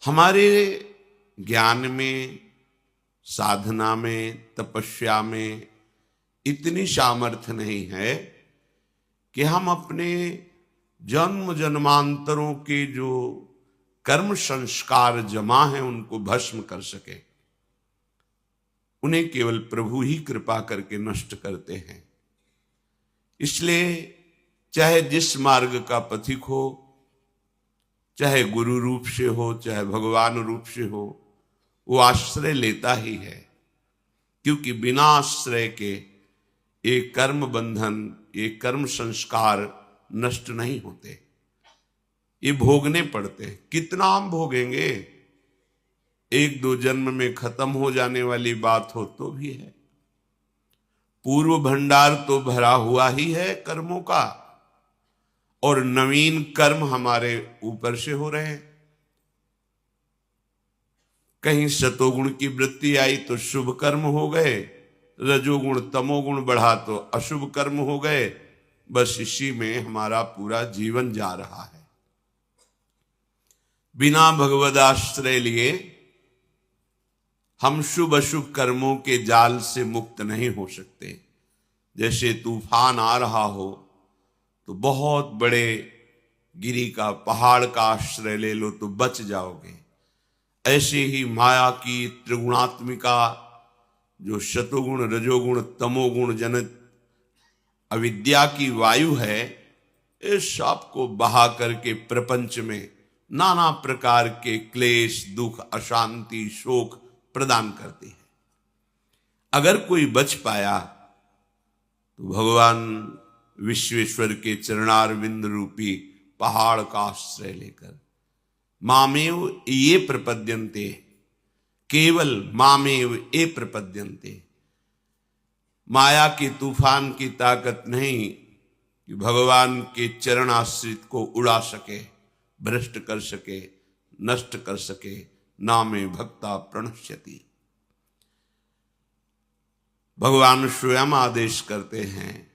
हमारे ज्ञान में, साधना में, तपस्या में इतनी सामर्थ्य नहीं है कि हम अपने जन्म जन्मांतरों के जो कर्म संस्कार जमा हैं उनको भस्म कर सके। उन्हें केवल प्रभु ही कृपा करके नष्ट करते हैं। इसलिए चाहे जिस मार्ग का पथिक हो, चाहे गुरु रूप से हो, चाहे भगवान रूप से हो, वो आश्रय लेता ही है, क्योंकि बिना आश्रय के ये कर्म बंधन, ये कर्म संस्कार नष्ट नहीं होते, ये भोगने पड़ते हैं। कितना हम भोगेंगे? एक दो जन्म में खत्म हो जाने वाली बात हो तो भी है। पूर्व भंडार तो भरा हुआ ही है कर्मों का, और नवीन कर्म हमारे ऊपर से हो रहे हैं। कहीं सतोगुण की वृत्ति आई तो शुभ कर्म हो गए, रजोगुण तमोगुण बढ़ा तो अशुभ कर्म हो गए। बस इसी में हमारा पूरा जीवन जा रहा है। बिना भगवद आश्रय लिए हम शुभ अशुभ कर्मों के जाल से मुक्त नहीं हो सकते। जैसे तूफान आ रहा हो तो बहुत बड़े गिरी का, पहाड़ का आश्रय ले लो तो बच जाओगे। ऐसे ही माया की त्रिगुणात्मिका, जो शतुगुण रजोगुण तमोगुण जनित अविद्या की वायु है, इस सब को बहा करके प्रपंच में नाना प्रकार के क्लेश, दुख, अशांति, शोक प्रदान करती है। अगर कोई बच पाया तो भगवान विश्वेश्वर के चरणारविंद रूपी पहाड़ का आश्रय लेकर मामेव ये प्रपद्यन्ते, केवल मामेव ये प्रपद्यन्ते। माया के तूफान की ताकत नहीं कि भगवान के चरण आश्रित को उड़ा सके, भ्रष्ट कर सके, नष्ट कर सके। नामे भक्ता प्रणश्यति। भगवान स्वयं आदेश करते हैं।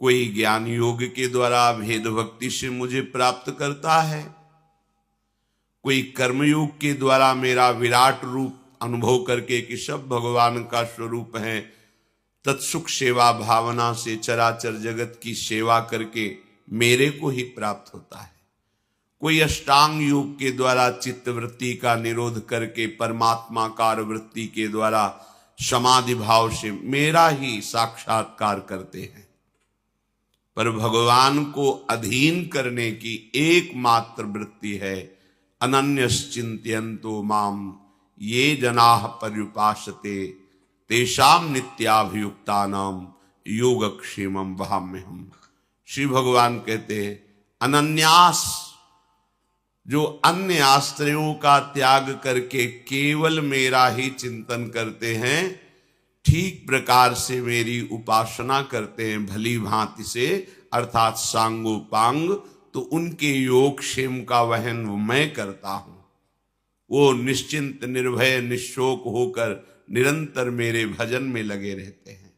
कोई ज्ञान योग के द्वारा भेद भक्ति से मुझे प्राप्त करता है, कोई कर्मयोग के द्वारा मेरा विराट रूप अनुभव करके कि सब भगवान का स्वरूप है, तत्सुख सेवा भावना से चराचर जगत की सेवा करके मेरे को ही प्राप्त होता है। कोई अष्टांग योग के द्वारा चित्तवृत्ति का निरोध करके परमात्माकार वृत्ति के द्वारा समाधि भाव से मेरा ही साक्षात्कार करते हैं। पर भगवान को अधीन करने की एकमात्र वृत्ति है अनन्यश्चिन्तयन्तो माम ये जनाः पर्युपासते तेषाम नित्याभियुक्तानाम योगक्षेमं वहाम्यहम्। श्री भगवान कहते हैं अनन्यास, जो अन्य आश्रयों का त्याग करके केवल मेरा ही चिंतन करते हैं, ठीक प्रकार से मेरी उपासना करते हैं भली भांति से, अर्थात सांगोपांग, तो उनके योग क्षेम का वहन मैं करता हूं। वो निश्चिंत निर्भय निशोक होकर निरंतर मेरे भजन में लगे रहते हैं।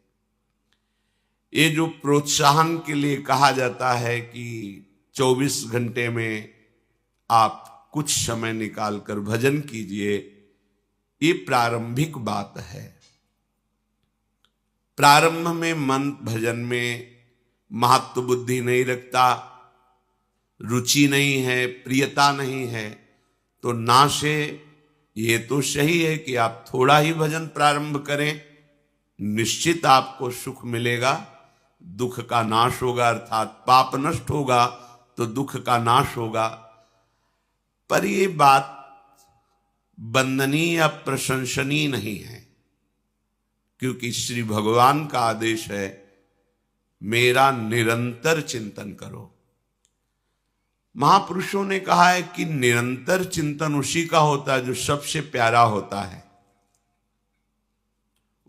ये जो प्रोत्साहन के लिए कहा जाता है कि 24 घंटे में आप कुछ समय निकालकर भजन कीजिए, ये प्रारंभिक बात है। प्रारंभ में मन भजन में महत्व बुद्धि नहीं रखता, रुचि नहीं है, प्रियता नहीं है, तो ना से ये तो सही है कि आप थोड़ा ही भजन प्रारंभ करें, निश्चित आपको सुख मिलेगा, दुख का नाश होगा, अर्थात पाप नष्ट होगा तो दुख का नाश होगा। पर ये बात वंदनीय या प्रशंसनीय नहीं है, क्योंकि श्री भगवान का आदेश है मेरा निरंतर चिंतन करो। महापुरुषों ने कहा है कि निरंतर चिंतन उसी का होता है जो सबसे प्यारा होता है।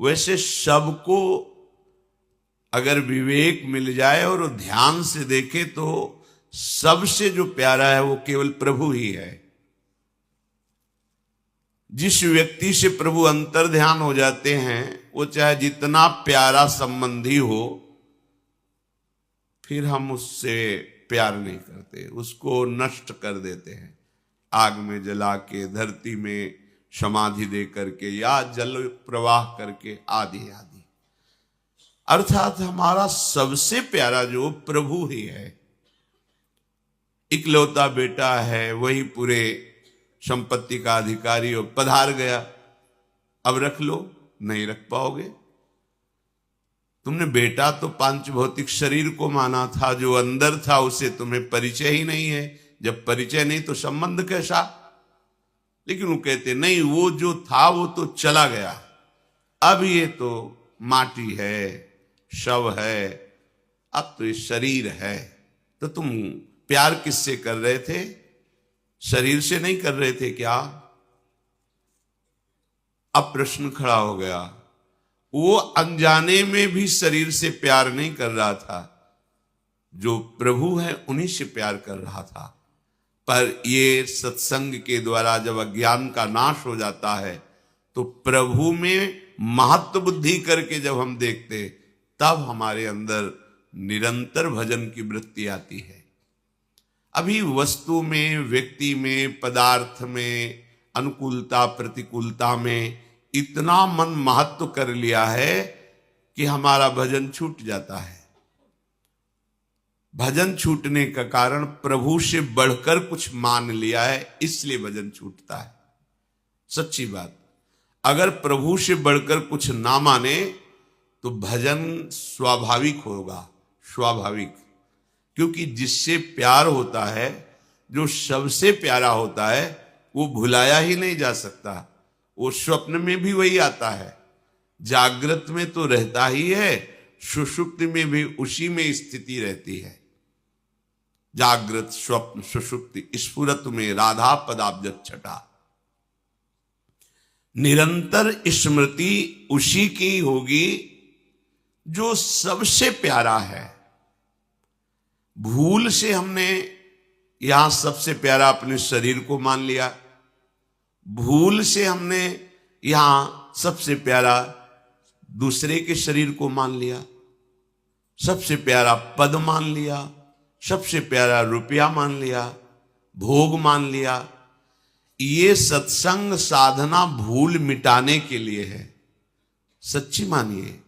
वैसे सबको अगर विवेक मिल जाए और ध्यान से देखे तो सबसे जो प्यारा है वो केवल प्रभु ही है। जिस व्यक्ति से प्रभु अंतर ध्यान हो जाते हैं, वो चाहे जितना प्यारा संबंधी हो, फिर हम उससे प्यार नहीं करते, उसको नष्ट कर देते हैं। आग में जला के, धरती में समाधि दे करके, या जल प्रवाह करके, आदि आदि। अर्थात हमारा सबसे प्यारा जो प्रभु ही है, इकलौता बेटा है, वही पूरे संपत्ति का अधिकारी और पधार गया। अब रख लो, नहीं रख पाओगे। तुमने बेटा तो पांच भौतिक शरीर को माना था, जो अंदर था उसे तुम्हें परिचय ही नहीं है। जब परिचय नहीं तो संबंध कैसा? लेकिन वो कहते नहीं, वो जो था वो तो चला गया, अब ये तो माटी है, शव है, अब तो ये शरीर है। तो तुम प्यार किससे कर रहे थे? शरीर से नहीं कर रहे थे क्या? अब प्रश्न खड़ा हो गया। वो अनजाने में भी शरीर से प्यार नहीं कर रहा था, जो प्रभु है उन्हीं से प्यार कर रहा था। पर ये सत्संग के द्वारा जब अज्ञान का नाश हो जाता है, तो प्रभु में महत्व बुद्धि करके जब हम देखते, तब हमारे अंदर निरंतर भजन की वृत्ति आती है। अभी वस्तु में, व्यक्ति में, पदार्थ में, अनुकूलता प्रतिकूलता में इतना मन महत्व कर लिया है कि हमारा भजन छूट जाता है। भजन छूटने का कारण प्रभु से बढ़कर कुछ मान लिया है, इसलिए भजन छूटता है। सच्ची बात, अगर प्रभु से बढ़कर कुछ ना माने तो भजन स्वाभाविक होगा, स्वाभाविक। क्योंकि जिससे प्यार होता है, जो सबसे प्यारा होता है, वो भुलाया ही नहीं जा सकता। वो स्वप्न में भी वही आता है, जागृत में तो रहता ही है, सुषुप्ति में भी उसी में स्थिति रहती है। जागृत स्वप्न सुषुप्ति स्फुरत में राधा पदाब्ज छटा। निरंतर स्मृति उसी की होगी जो सबसे प्यारा है। भूल से हमने यहां सबसे प्यारा अपने शरीर को मान लिया, भूल से हमने यहां सबसे प्यारा दूसरे के शरीर को मान लिया, सबसे प्यारा पद मान लिया, सबसे प्यारा रुपया मान लिया, भोग मान लिया। ये सत्संग साधना भूल मिटाने के लिए है। सच्ची मानिए,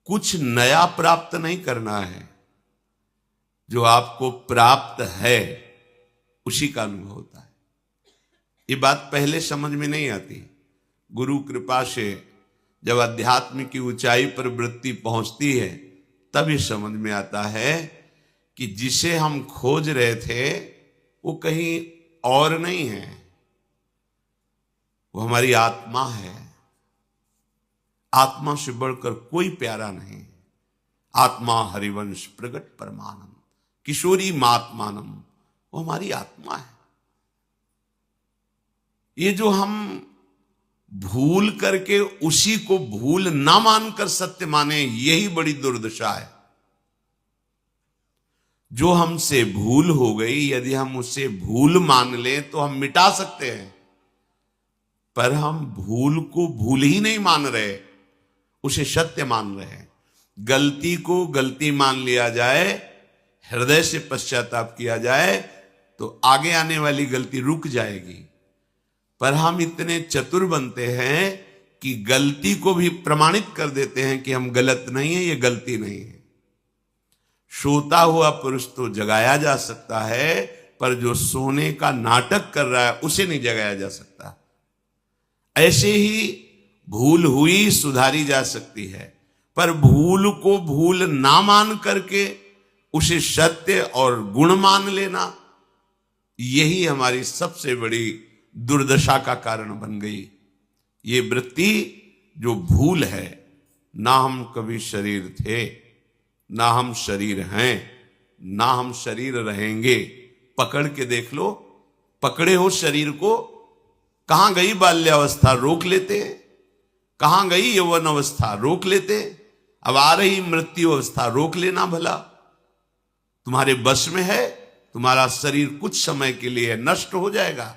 कुछ नया प्राप्त नहीं करना है, जो आपको प्राप्त है उसी का अनुभव होता है। ये बात पहले समझ में नहीं आती। गुरु कृपा से जब अध्यात्म की ऊंचाई पर वृत्ति पहुंचती है, तब ये समझ में आता है कि जिसे हम खोज रहे थे वो कहीं और नहीं है, वो हमारी आत्मा है। आत्मा से बढ़कर कोई प्यारा नहीं। आत्मा हरिवंश प्रगट परमानंद किशोरी मात्मानम, वो हमारी आत्मा है। ये जो हम भूल करके उसी को भूल ना मानकर सत्य माने, यही बड़ी दुर्दशा है। जो हमसे भूल हो गई, यदि हम उसे भूल मान लें तो हम मिटा सकते हैं, पर हम भूल को भूल ही नहीं मान रहे, उसे सत्य मान रहे हैं। गलती को गलती मान लिया जाए, हृदय से पश्चाताप किया जाए, तो आगे आने वाली गलती रुक जाएगी। पर हम इतने चतुर बनते हैं कि गलती को भी प्रमाणित कर देते हैं कि हम गलत नहीं है, ये गलती नहीं है। सोता हुआ पुरुष तो जगाया जा सकता है, पर जो सोने का नाटक कर रहा है उसे नहीं जगाया जा सकता। ऐसे ही भूल हुई सुधारी जा सकती है, पर भूल को भूल ना मान करके उसे सत्य और गुण मान लेना, यही हमारी सबसे बड़ी दुर्दशा का कारण बन गई। ये वृत्ति जो भूल है, ना हम कभी शरीर थे, ना हम शरीर हैं, ना हम शरीर रहेंगे। पकड़ के देख लो, पकड़े हो शरीर को, कहां गई बाल्यावस्था रोक लेते, कहां गई यौवन अवस्था रोक लेते, अब आ रही मृत्यु अवस्था रोक लेना भला। तुम्हारे बस में है, तुम्हारा शरीर कुछ समय के लिए नष्ट हो जाएगा,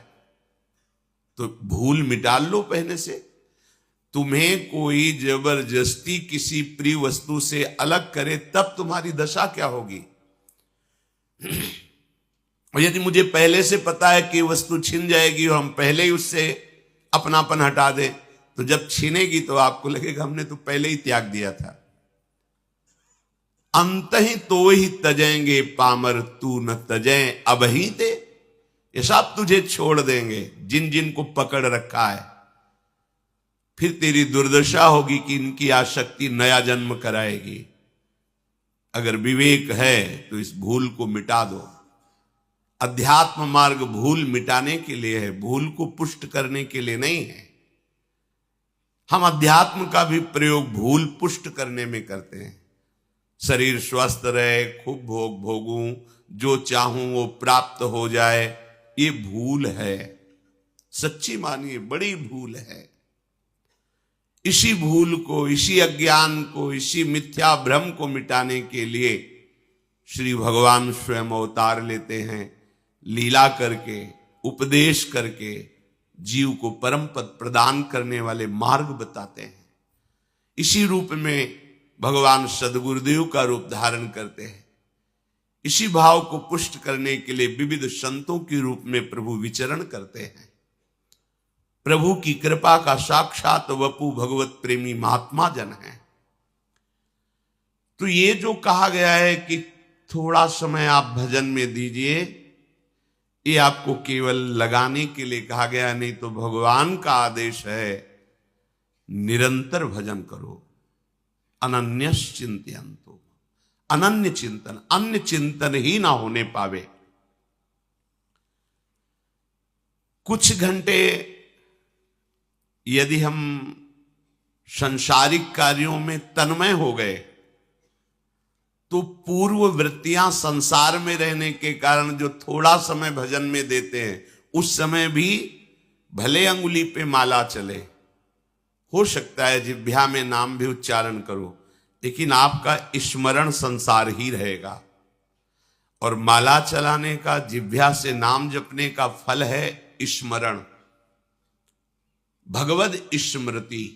तो भूल मिटा लो पहले से। तुम्हें कोई जबरदस्ती किसी प्रिय वस्तु से अलग करे, तब तुम्हारी दशा क्या होगी। और यदि मुझे पहले से पता है कि वस्तु छिन जाएगी और हम पहले ही उससे अपनापन हटा दें, तो जब छीनेगी तो आपको लगेगा हमने तो पहले ही त्याग दिया था। अंत ही तो ही तजेंगे पामर तू न तजें अब ही ते, ये सब तुझे छोड़ देंगे जिन जिन को पकड़ रखा है। फिर तेरी दुर्दशा होगी कि इनकी आसक्ति नया जन्म कराएगी। अगर विवेक है तो इस भूल को मिटा दो। अध्यात्म मार्ग भूल मिटाने के लिए है, भूल को पुष्ट करने के लिए नहीं है। हम अध्यात्म का भी प्रयोग भूल पुष्ट करने में करते हैं। शरीर स्वस्थ रहे, खूब भोग भोगूं, जो चाहूं वो प्राप्त हो जाए, ये भूल है। सच्ची मानिए बड़ी भूल है। इसी भूल को, इसी अज्ञान को, इसी मिथ्या भ्रम को मिटाने के लिए श्री भगवान स्वयं अवतार लेते हैं, लीला करके, उपदेश करके जीव को परम पद प्रदान करने वाले मार्ग बताते हैं। इसी रूप में भगवान सद्गुरुदेव का रूप धारण करते हैं। इसी भाव को पुष्ट करने के लिए विविध संतों के रूप में प्रभु विचरण करते हैं। प्रभु की कृपा का साक्षात वपु भगवत प्रेमी महात्मा जन है। तो ये जो कहा गया है कि थोड़ा समय आप भजन में दीजिए, ये आपको केवल लगाने के लिए कहा गया, नहीं तो भगवान का आदेश है निरंतर भजन करो। अनन्यस चिंतयन्तु, अनन्य चिंतन, अन्य चिंतन ही ना होने पावे। कुछ घंटे यदि हम सांसारिक कार्यों में तन्मय हो गए तो पूर्व वृत्तियां संसार में रहने के कारण जो थोड़ा समय भजन में देते हैं, उस समय भी भले अंगुली पे माला चले, हो सकता है जिह्वा में नाम भी उच्चारण करो, लेकिन आपका स्मरण संसार ही रहेगा। और माला चलाने का, जिह्वा से नाम जपने का फल है स्मरण, भगवद स्मृति।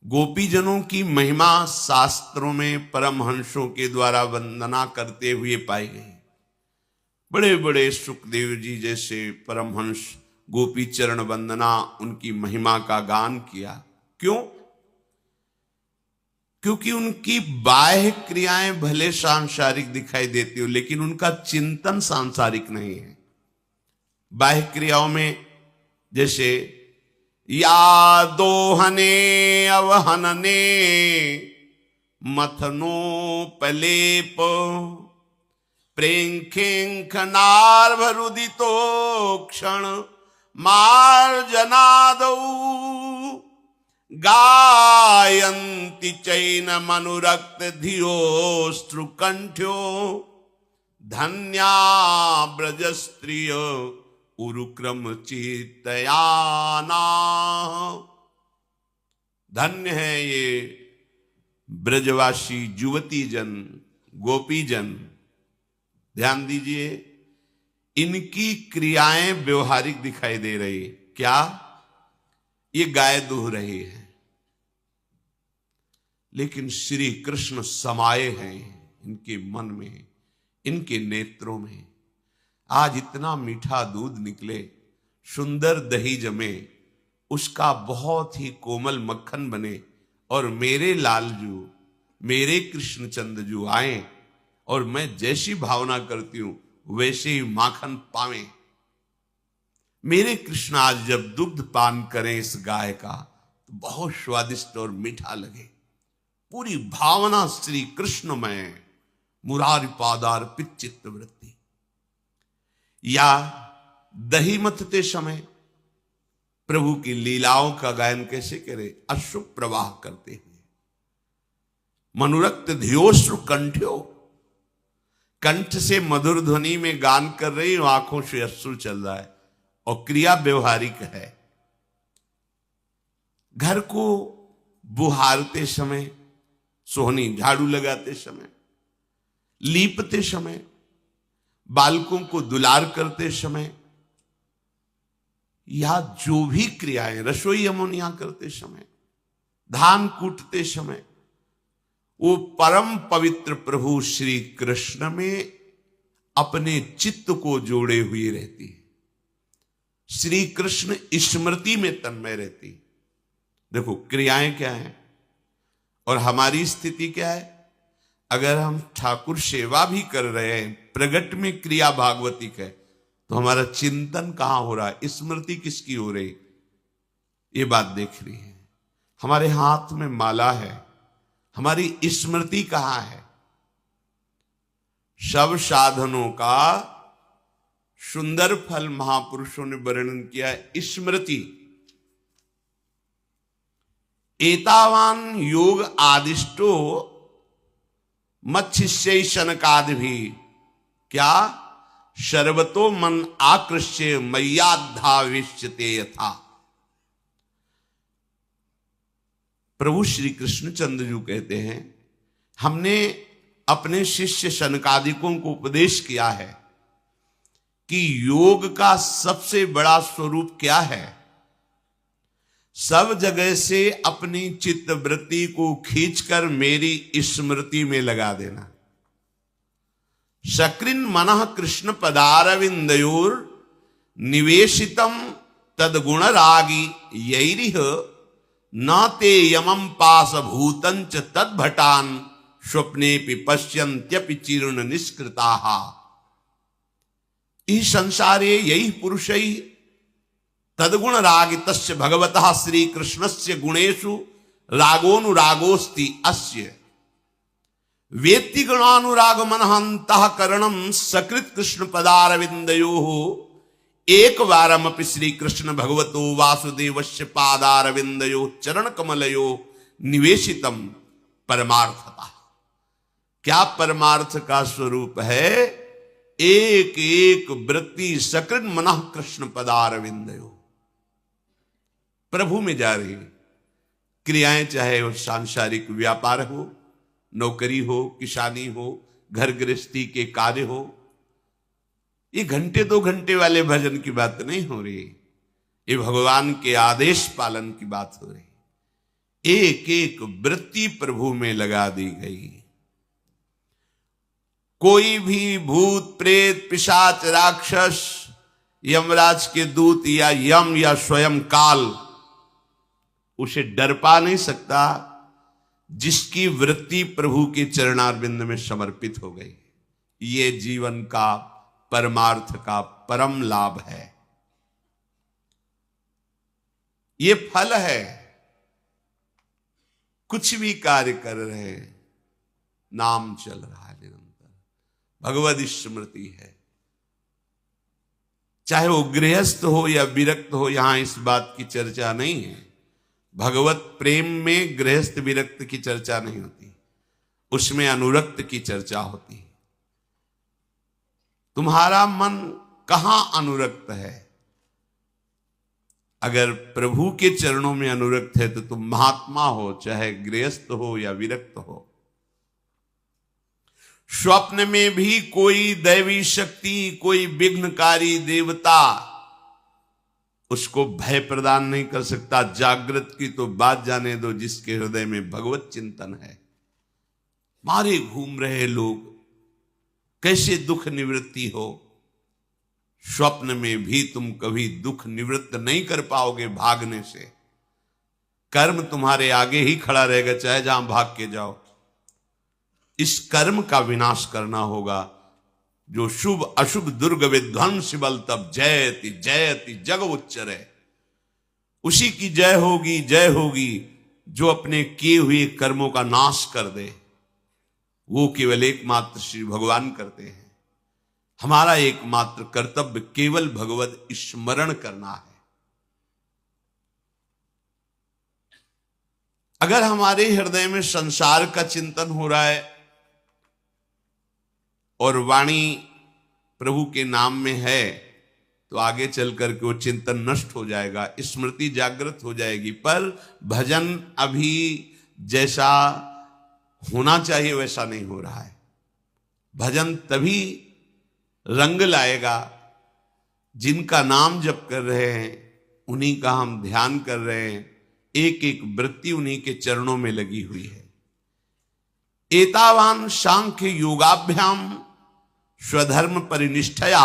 गोपीजनों की महिमा शास्त्रों में परमहंसों के द्वारा वंदना करते हुए पाई गई। बड़े बड़े सुखदेव जी जैसे परमहंस गोपी चरण वंदना, उनकी महिमा का गान किया। क्यों? क्योंकि उनकी बाह्य क्रियाएं भले सांसारिक दिखाई देती हो, लेकिन उनका चिंतन सांसारिक नहीं है। बाह्य क्रियाओं में जैसे या दोहने अवहनने मथनो पलेप प्रेंखेंखनार्भरुदितो क्षण मार्जनादौ गायन्ति चैन मनुरक्त धियोस्त्रुकंठ्यो धन्या ब्रज स्त्रिय उरुक्रम चितयाना। धन्य है ये ब्रजवासी युवती जन, गोपी जन। ध्यान दीजिए, इनकी क्रियाएं व्यवहारिक दिखाई दे रही। क्या? ये गाय दूह रही है, लेकिन श्री कृष्ण समाये हैं इनके मन में, इनके नेत्रों में। आज इतना मीठा दूध निकले, सुंदर दही जमे, उसका बहुत ही कोमल मक्खन बने, और मेरे लालजू, मेरे कृष्णचंद्र आए और मैं जैसी भावना करती हूं वैसे ही माखन पावे। मेरे कृष्ण आज जब दुग्ध पान करें इस गाय का तो बहुत स्वादिष्ट और मीठा लगे। पूरी भावना श्री कृष्ण में मुरारी पादार्पित चित्त वृत्ति। या दही मथते समय प्रभु की लीलाओं का गायन कैसे करे? अश्रु प्रवाह करते हुए। मनुरक्त धियोश्रु कंठ्यो, कंठ से मधुर ध्वनि में गान कर रही हूं, आंखों से अश्रु चल रहा है, और क्रिया व्यवहारिक है। घर को बुहारते समय, सोहनी झाड़ू लगाते समय, लीपते समय, बालकों को दुलार करते समय, या जो भी क्रियाएं, रसोई अमोनिया करते समय, धान कूटते समय, वो परम पवित्र प्रभु श्री कृष्ण में अपने चित्त को जोड़े हुए रहती है, श्री कृष्ण स्मृति में तन्मय रहती। देखो क्रियाएं क्या हैं और हमारी स्थिति क्या है। अगर हम ठाकुर सेवा भी कर रहे हैं, प्रगट में क्रिया भागवतिक है, तो हमारा चिंतन कहां हो रहा है, स्मृति किसकी हो रही, ये बात देख रही है। हमारे हाथ में माला है, हमारी स्मृति कहां है। सब साधनों का सुंदर फल महापुरुषों ने वर्णन किया है, स्मृति। एतावान योग आदिष्टो मच्छिष्य शनकादि भी क्या सर्वतो मन आकृष्य मय्याधाविष्यते यथा। प्रभु श्री कृष्णचंद्र जी कहते हैं, हमने अपने शिष्य शनकादिकों को उपदेश किया है कि योग का सबसे बड़ा स्वरूप क्या है। सब जगह से अपनी चित्त वृत्ति को खींचकर मेरी स्मृति में लगा देना। सकृन मनः कृष्ण पदारविंदयोर निवेशितम तदगुण रागी यैरिह न ते यमं पास भूतंच तद्भटान स्वप्ने पश्यन्त्यपि चीर्ण निष्कृताः। इह संसारे यही पुरुषै तद्गुण रागितस्य भगवतः श्री कृष्णस्य गुणेषु रागोनुरागोस्ति अस्य वेत्ति गुणानुराग मनहंतः करणम सकृत कृष्ण पदारविंदयोः एक बारमपि श्री कृष्ण भगवतो वासुदेवस्य पादारविंदयोः चरण कमलयो निवेशितम परमार्थता। क्या परमार्थ का स्वरूप है। एक एक वृत्ति सकृत मनः कृष्ण पदारविंदयोः प्रभु में जा रही। क्रियाएं चाहे वो सांसारिक व्यापार हो, नौकरी हो, किसानी हो, घर गृहस्थी के कार्य हो, ये घंटे 2 घंटे वाले भजन की बात नहीं हो रही, ये भगवान के आदेश पालन की बात हो रही। एक एक वृत्ति प्रभु में लगा दी गई। कोई भी भूत प्रेत पिशाच राक्षस यमराज के दूत या यम या स्वयं काल उसे डर पा नहीं सकता जिसकी वृत्ति प्रभु के चरणारविंद में समर्पित हो गई। ये जीवन का परमार्थ का परम लाभ है, ये फल है। कुछ भी कार्य कर रहे हैं, नाम चल रहा है निरंतर, भगवद स्मृति है। चाहे वो गृहस्थ हो या विरक्त हो, यहां इस बात की चर्चा नहीं है। भगवत प्रेम में गृहस्थ विरक्त की चर्चा नहीं होती, उसमें अनुरक्त की चर्चा होती है। तुम्हारा मन कहां अनुरक्त है। अगर प्रभु के चरणों में अनुरक्त है तो तुम महात्मा हो, चाहे गृहस्थ हो या विरक्त हो। स्वप्न में भी कोई दैवी शक्ति, कोई विघ्नकारी देवता उसको भय प्रदान नहीं कर सकता। जागृत की तो बात जाने दो, जिसके हृदय में भगवत चिंतन है। मारे घूम रहे लोग कैसे दुख निवृत्ति हो। स्वप्न में भी तुम कभी दुख निवृत्त नहीं कर पाओगे भागने से। कर्म तुम्हारे आगे ही खड़ा रहेगा, चाहे जहां भाग के जाओ। इस कर्म का विनाश करना होगा। जो शुभ अशुभ दुर्ग विध्वंस बल तब जयति जयति जग उच्चरे, उसी की जय होगी, जय होगी जो अपने किए हुए कर्मों का नाश कर दे। वो केवल एकमात्र श्री भगवान करते हैं। हमारा एकमात्र कर्तव्य केवल भगवत स्मरण करना है। अगर हमारे हृदय में संसार का चिंतन हो रहा है और वाणी प्रभु के नाम में है, तो आगे चल करके वो चिंतन नष्ट हो जाएगा, स्मृति जागृत हो जाएगी। पर भजन अभी जैसा होना चाहिए वैसा नहीं हो रहा है। भजन तभी रंग लाएगा जिनका नाम जप कर रहे हैं, उन्हीं का हम ध्यान कर रहे हैं, एक एक वृत्ति उन्हीं के चरणों में लगी हुई है। एतावान सांख्य योगाभ्याम स्वधर्म परिनिष्ठया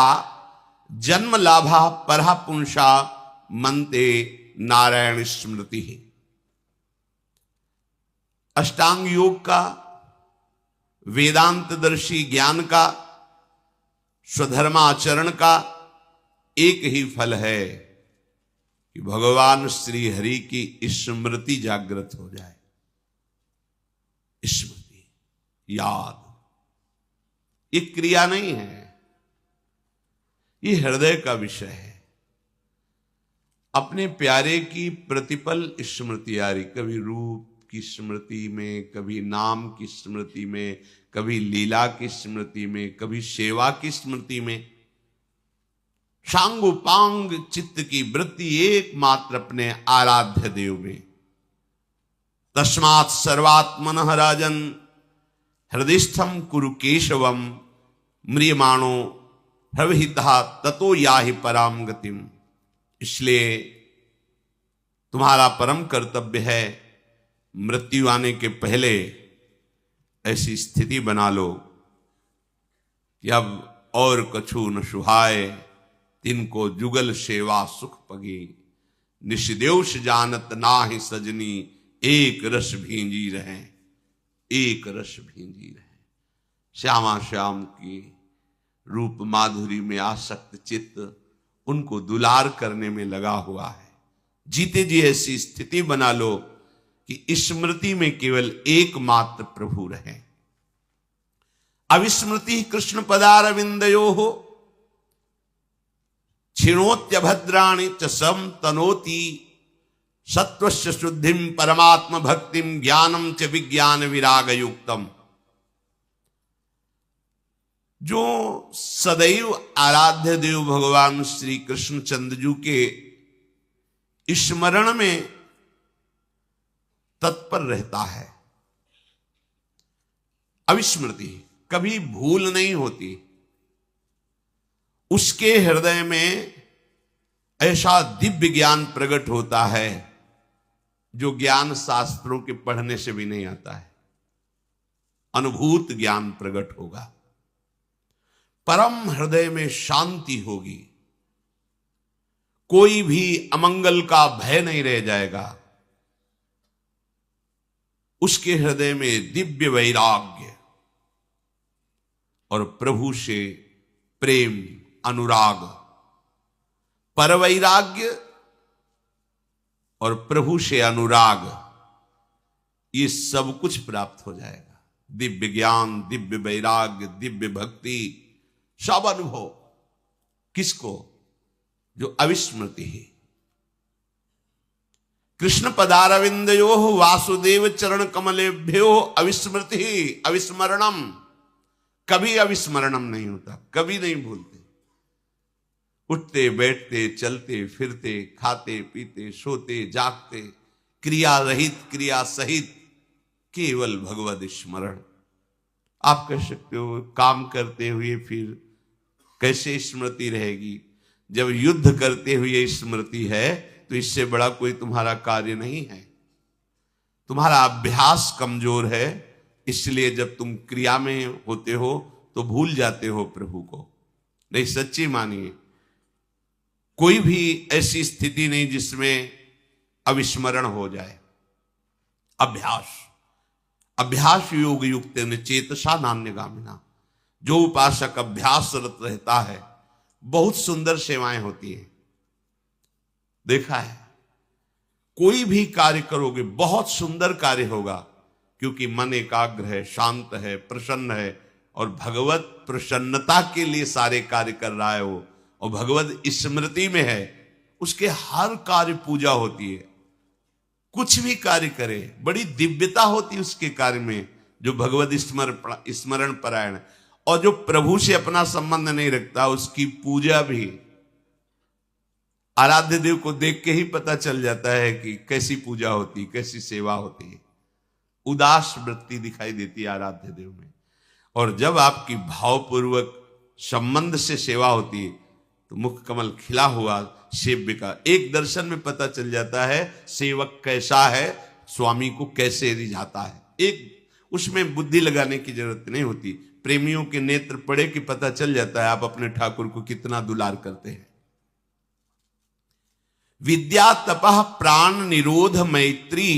जन्म लाभा परहा पुंसा मनते नारायण स्मृति है। अष्टांग योग का, वेदांतदर्शी ज्ञान का, स्वधर्माचरण का एक ही फल है कि भगवान श्री हरि की स्मृति जागृत हो जाए। स्मृति, याद, ये क्रिया नहीं है, ये हृदय का विषय है। अपने प्यारे की प्रतिपल स्मृति आ रही, कभी रूप की स्मृति में, कभी नाम की स्मृति में, कभी लीला की स्मृति में, कभी सेवा की स्मृति में। सांगोपांग चित्त की वृत्ति एकमात्र अपने आराध्य देव में। तस्मात् सर्वात्मनः राजन हृदयस्थम कुरु केशवम म्रियमाणो प्रवहिता ततो याहि पराम गतिम। इसलिए तुम्हारा परम कर्तव्य है मृत्यु आने के पहले ऐसी स्थिति बना लो कि अब और कछु न सुहाए, तिनको जुगल सेवा सुख पगी। निषदेवश जानत नाहि सजनी, एक रस भींजी रहे, एक रस भींजी रहे। श्यामा श्याम की रूप माधुरी में आसक्त चित्त उनको दुलार करने में लगा हुआ है। जीते जी ऐसी स्थिति बना लो कि स्मृति में केवल एकमात्र प्रभु रहे। अविस्मृति कृष्ण पदारविंदयो हो क्षिणोत्यभद्राणि च सम तनोति। सत्वस्य शुद्धिम परमात्म भक्तिम ज्ञानम च विज्ञान विराग युक्तम। जो सदैव आराध्य देव भगवान श्री कृष्ण चंद्र के स्मरण में तत्पर रहता है, अविस्मृति, कभी भूल नहीं होती, उसके हृदय में ऐसा दिव्य ज्ञान प्रकट होता है जो ज्ञान शास्त्रों के पढ़ने से भी नहीं आता है। अनुभूत ज्ञान प्रकट होगा, परम हृदय में शांति होगी, कोई भी अमंगल का भय नहीं रह जाएगा। उसके हृदय में दिव्य वैराग्य और प्रभु से प्रेम, अनुराग, परवैराग्य और प्रभु से अनुराग, ये सब कुछ प्राप्त हो जाएगा। दिव्य ज्ञान, दिव्य वैराग्य, दिव्य भक्ति, सब अनुभव किसको? जो अविस्मृति है। कृष्ण पदारविंदयो वासुदेव चरण कमलेभ्यो अविस्मृति अविस्मरणम। कभी अविस्मरणम नहीं होता, कभी नहीं भूलते। उठते बैठते चलते फिरते खाते पीते सोते जागते क्रिया रहित क्रिया सहित केवल भगवद स्मरण। आप कह सकते हो काम करते हुए फिर कैसे स्मृति रहेगी? जब युद्ध करते हुए स्मृति है तो इससे बड़ा कोई तुम्हारा कार्य नहीं है। तुम्हारा अभ्यास कमजोर है, इसलिए जब तुम क्रिया में होते हो तो भूल जाते हो प्रभु को। नहीं, सच्ची मानिए, कोई भी ऐसी स्थिति नहीं जिसमें अविस्मरण हो जाए। अभ्यास योग युक्त चेतसा नान्यगामिना। जो उपासक अभ्यासरत रहता है, बहुत सुंदर सेवाएं होती हैं। देखा है, कोई भी कार्य करोगे बहुत सुंदर कार्य होगा, क्योंकि मन एकाग्र है, शांत है, प्रसन्न है और भगवत प्रसन्नता के लिए सारे कार्य कर रहा है वो, और भगवत स्मृति में है। उसके हर कार्य पूजा होती है। कुछ भी कार्य करे बड़ी दिव्यता होती है उसके कार्य में, जो भगवत स्मरण परायण। और जो प्रभु से अपना संबंध नहीं रखता, उसकी पूजा भी आराध्य देव को देख के ही पता चल जाता है कि कैसी पूजा होती, कैसी सेवा होती है। उदास वृत्ति दिखाई देती है आराध्य देव में। और जब आपकी भावपूर्वक संबंध से सेवा होती है तो मुख कमल खिला हुआ सेव्य का एक दर्शन में पता चल जाता है सेवक कैसा है, स्वामी को कैसे रिझाता है। एक उसमें बुद्धि लगाने की जरूरत नहीं होती, प्रेमियों के नेत्र पड़े कि पता चल जाता है आप अपने ठाकुर को कितना दुलार करते हैं। विद्या तपः प्राण निरोध मैत्री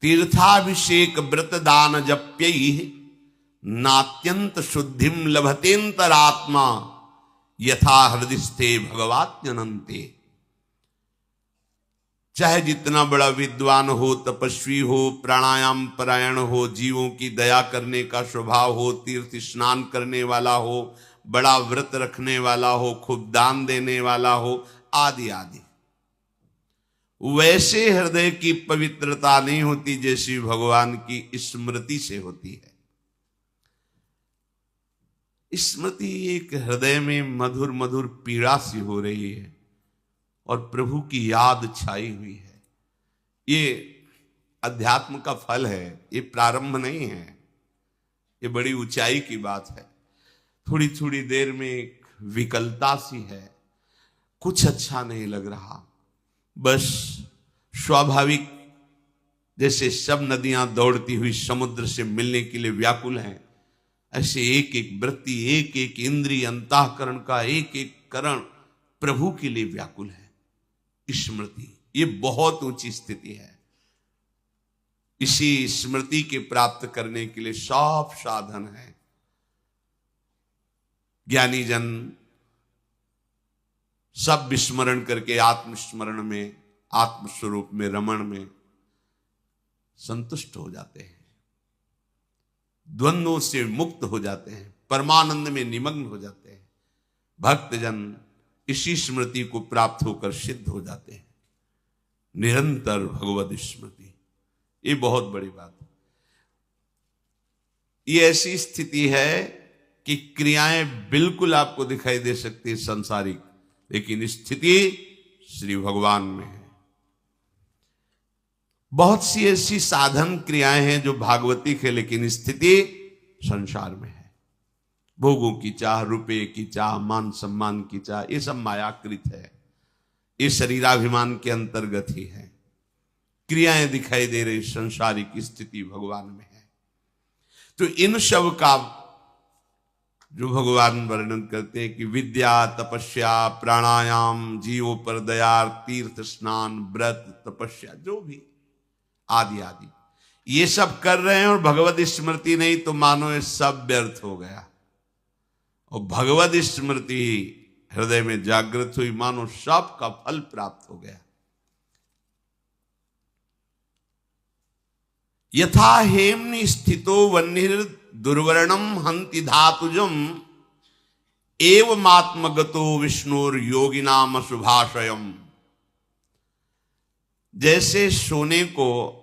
तीर्थाभिषेक व्रत दान जप्यैः नात्यंत शुद्धिम लभतेन्तरात्मा यथा हृदयस्थे भगवात्यनन्ते। चाहे जितना बड़ा विद्वान हो, तपस्वी हो, प्राणायाम परायण हो, जीवों की दया करने का स्वभाव हो, तीर्थ स्नान करने वाला हो, बड़ा व्रत रखने वाला हो, खूब दान देने वाला हो, आदि आदि, वैसे हृदय की पवित्रता नहीं होती जैसी भगवान की स्मृति से होती है। स्मृति एक हृदय में मधुर मधुर पीड़ा सी हो रही है और प्रभु की याद छाई हुई है। ये अध्यात्म का फल है, ये प्रारंभ नहीं है, ये बड़ी ऊंचाई की बात है। थोड़ी थोड़ी देर में एक विकलता सी है, कुछ अच्छा नहीं लग रहा, बस स्वाभाविक जैसे सब नदियां दौड़ती हुई समुद्र से मिलने के लिए व्याकुल हैं, ऐसे एक एक वृत्ति, एक एक इंद्रिय, अंतःकरण का एक एक करण प्रभु के लिए व्याकुल है। स्मृति ये बहुत ऊंची स्थिति है। इसी स्मृति के प्राप्त करने के लिए सब साधन है। ज्ञानी जन सब विस्मरण करके आत्मस्मरण में, आत्मस्वरूप में, रमण में संतुष्ट हो जाते हैं, द्वंद्वों से मुक्त हो जाते हैं, परमानंद में निमग्न हो जाते हैं। भक्तजन इसी स्मृति को प्राप्त होकर सिद्ध हो जाते हैं। निरंतर भगवद स्मृति, ये बहुत बड़ी बात है। ये ऐसी स्थिति है कि क्रियाएं बिल्कुल आपको दिखाई दे सकती है सांसारिक, लेकिन स्थिति श्री भगवान में है। बहुत सी ऐसी साधन क्रियाएं हैं जो भागवतिक है, लेकिन स्थिति संसार में है। भोगों की चाह, रुपये की चाह, मान सम्मान की चाह, ये सब मायाकृत है, ये शरीराभिमान के अंतर्गत ही है। क्रियाएं दिखाई दे रही, संसारिक स्थिति भगवान में है। तो इन सब का जो भगवान वर्णन करते हैं कि विद्या, तपस्या, प्राणायाम, जीवों पर दया, तीर्थ स्नान, व्रत, तपस्या, जो भी आदि आदि, ये सब कर रहे हैं और भगवत स्मृति नहीं, तो मानो ये सब व्यर्थ हो गया। और भगवत स्मृति हृदय में जागृत हुई, मानो सब का फल प्राप्त हो गया। यथा हेमनि स्थितो वह्निर दुर्वर्णम हंति धातुजम एवमात्मगतो विष्णुर योगिनाम शुभाशयम। जैसे सोने को